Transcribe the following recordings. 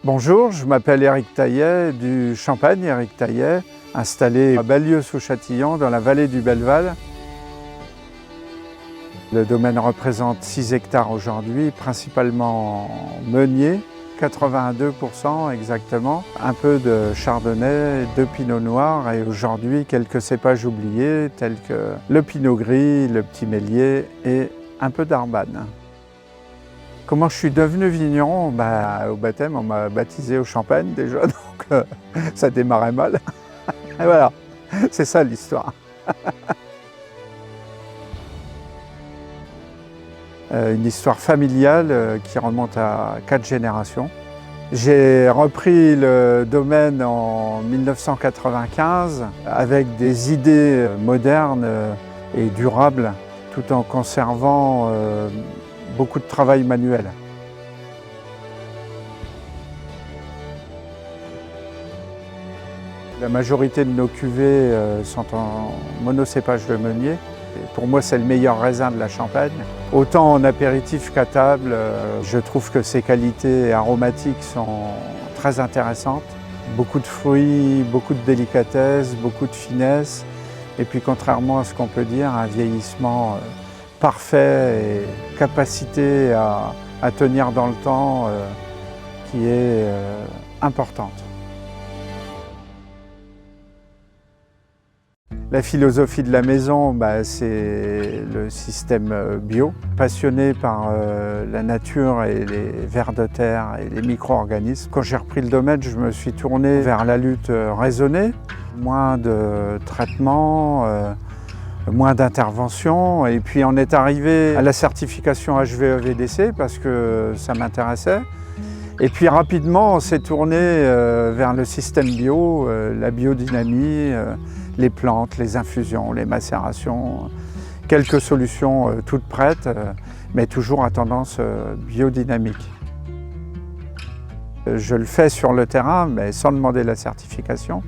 Bonjour, je m'appelle Éric Taillet du Champagne, Éric Taillet, installé à Ballieu-sous-Châtillon dans la vallée du Belleval. Le domaine représente 6 hectares aujourd'hui, principalement meunier, 82% exactement, un peu de chardonnay, de pinot noir et aujourd'hui quelques cépages oubliés tels que le pinot gris, le petit mélier et un peu d'arbane. Comment je suis devenu vigneron? Au baptême, on m'a baptisé au champagne déjà, donc ça démarrait mal. Et voilà, c'est ça l'histoire. Une histoire familiale qui remonte à 4 générations. J'ai repris le domaine en 1995 avec des idées modernes et durables, tout en conservant beaucoup de travail manuel. La majorité de nos cuvées sont en monocépage de meunier. Et pour moi, c'est le meilleur raisin de la Champagne. Autant en apéritif qu'à table, je trouve que ses qualités aromatiques sont très intéressantes. Beaucoup de fruits, beaucoup de délicatesse, beaucoup de finesse. Et puis contrairement à ce qu'on peut dire, un vieillissement parfait et capacité à tenir dans le temps qui est importante. La philosophie de la maison, c'est le système bio. Passionné par la nature et les vers de terre et les micro-organismes. Quand j'ai repris le domaine, je me suis tourné vers la lutte raisonnée. Moins de traitements, moins d'interventions. Et puis on est arrivé à la certification HVE-VDC parce que ça m'intéressait. Et puis rapidement, on s'est tourné vers le système bio, la biodynamie, les plantes, les infusions, les macérations, quelques solutions toutes prêtes, mais toujours à tendance biodynamique. Je le fais sur le terrain, mais sans demander la certification,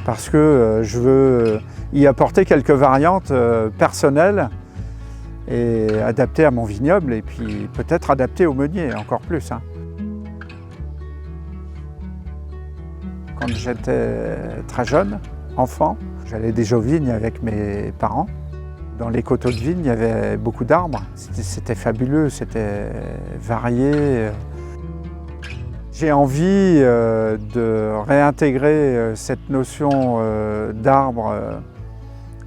parce que je veux y apporter quelques variantes personnelles et adaptées à mon vignoble, et puis peut-être adaptées au meunier, encore plus. Quand j'étais très jeune, enfant, j'allais déjà aux vignes avec mes parents. Dans les coteaux de vigne, il y avait beaucoup d'arbres. C'était fabuleux, c'était varié. J'ai envie de réintégrer cette notion d'arbre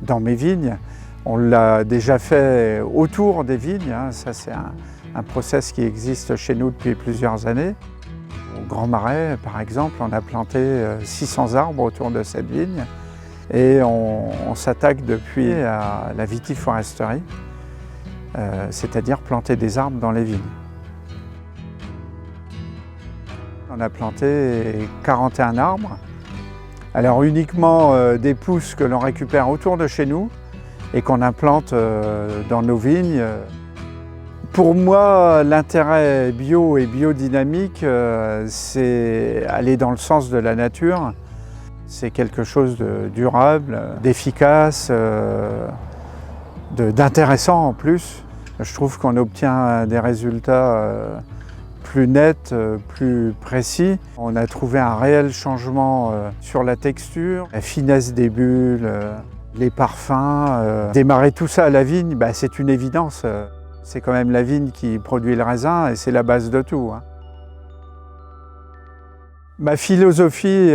dans mes vignes. On l'a déjà fait autour des vignes. Ça, c'est un process qui existe chez nous depuis plusieurs années. Au Grand Marais, par exemple, on a planté 600 arbres autour de cette vigne et on s'attaque depuis à la vitiforesterie, c'est-à-dire planter des arbres dans les vignes. On a planté 41 arbres, alors uniquement des pousses que l'on récupère autour de chez nous et qu'on implante dans nos vignes. Pour moi, l'intérêt bio et biodynamique, c'est aller dans le sens de la nature. C'est quelque chose de durable, d'efficace, d'intéressant en plus. Je trouve qu'on obtient des résultats plus nets, plus précis. On a trouvé un réel changement sur la texture, la finesse des bulles, les parfums. Démarrer tout ça à la vigne, c'est une évidence. C'est quand même la vigne qui produit le raisin et c'est la base de tout. Ma philosophie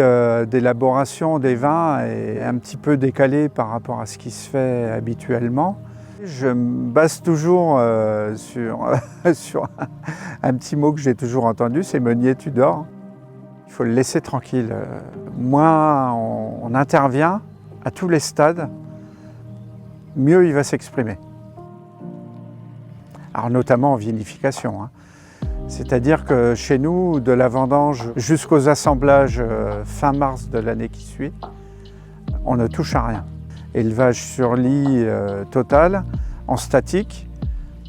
d'élaboration des vins est un petit peu décalée par rapport à ce qui se fait habituellement. Je me base toujours sur un petit mot que j'ai toujours entendu, c'est « meunier, tu dors ». Il faut le laisser tranquille. Moins on intervient à tous les stades, mieux il va s'exprimer. Alors notamment en vinification. C'est-à-dire que chez nous, de la vendange jusqu'aux assemblages fin mars de l'année qui suit, on ne touche à rien. Élevage sur lit total, en statique,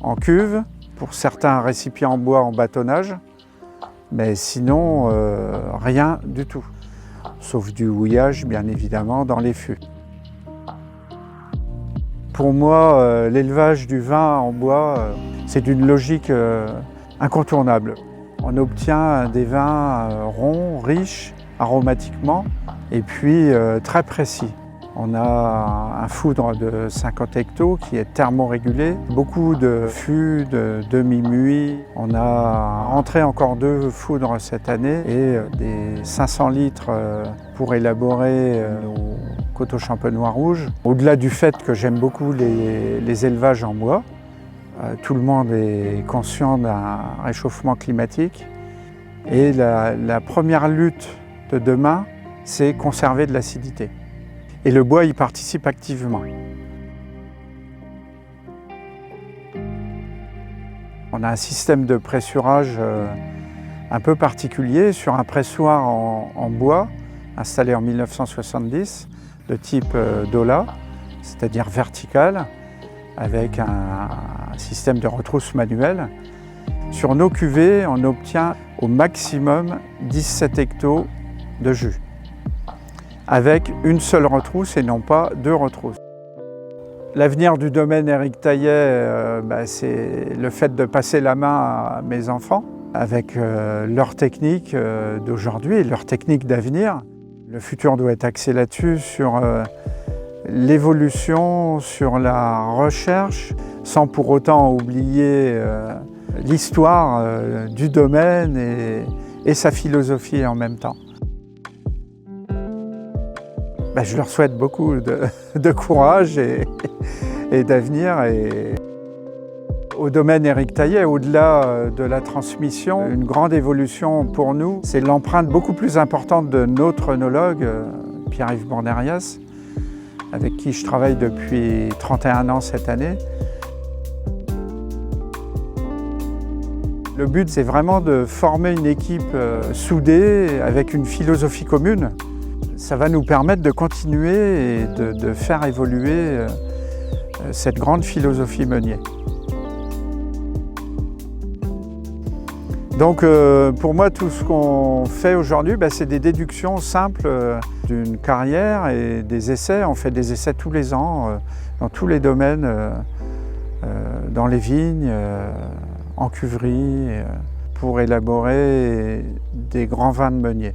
en cuve, pour certains récipients en bois en bâtonnage, mais sinon rien du tout. Sauf du houillage, bien évidemment, dans les fûts. Pour moi, l'élevage du vin en bois, c'est d'une logique incontournable. On obtient des vins ronds, riches, aromatiquement, et puis très précis. On a un foudre de 50 hectos qui est thermorégulé, beaucoup de fûts, de demi-muits. On a entré encore 2 foudres cette année et des 500 litres pour élaborer nos coteaux champenois rouges. Au-delà du fait que j'aime beaucoup les élevages en bois, tout le monde est conscient d'un réchauffement climatique et la première lutte de demain, c'est conserver de l'acidité. Et le bois y participe activement. On a un système de pressurage un peu particulier sur un pressoir en bois installé en 1970 de type Dola, c'est-à-dire vertical, avec un système de retrousse manuelle. Sur nos cuvées, on obtient au maximum 17 hectos de jus, avec une seule retrousse et non pas 2 retrousses. L'avenir du domaine Éric Taillet, c'est le fait de passer la main à mes enfants avec leur technique d'aujourd'hui et leur technique d'avenir. Le futur doit être axé là-dessus, sur l'évolution, sur la recherche, sans pour autant oublier l'histoire du domaine et sa philosophie en même temps. Je leur souhaite beaucoup de courage et d'avenir. Au domaine Éric Taillet, au-delà de la transmission, une grande évolution pour nous, c'est l'empreinte beaucoup plus importante de notre œnologue, Pierre-Yves Bournerias, avec qui je travaille depuis 31 ans cette année. Le but, c'est vraiment de former une équipe soudée avec une philosophie commune. Ça va nous permettre de continuer et de faire évoluer cette grande philosophie meunier. Donc pour moi, tout ce qu'on fait aujourd'hui, c'est des déductions simples d'une carrière et des essais. On fait des essais tous les ans dans tous les domaines, dans les vignes, en cuverie, pour élaborer des grands vins de meunier.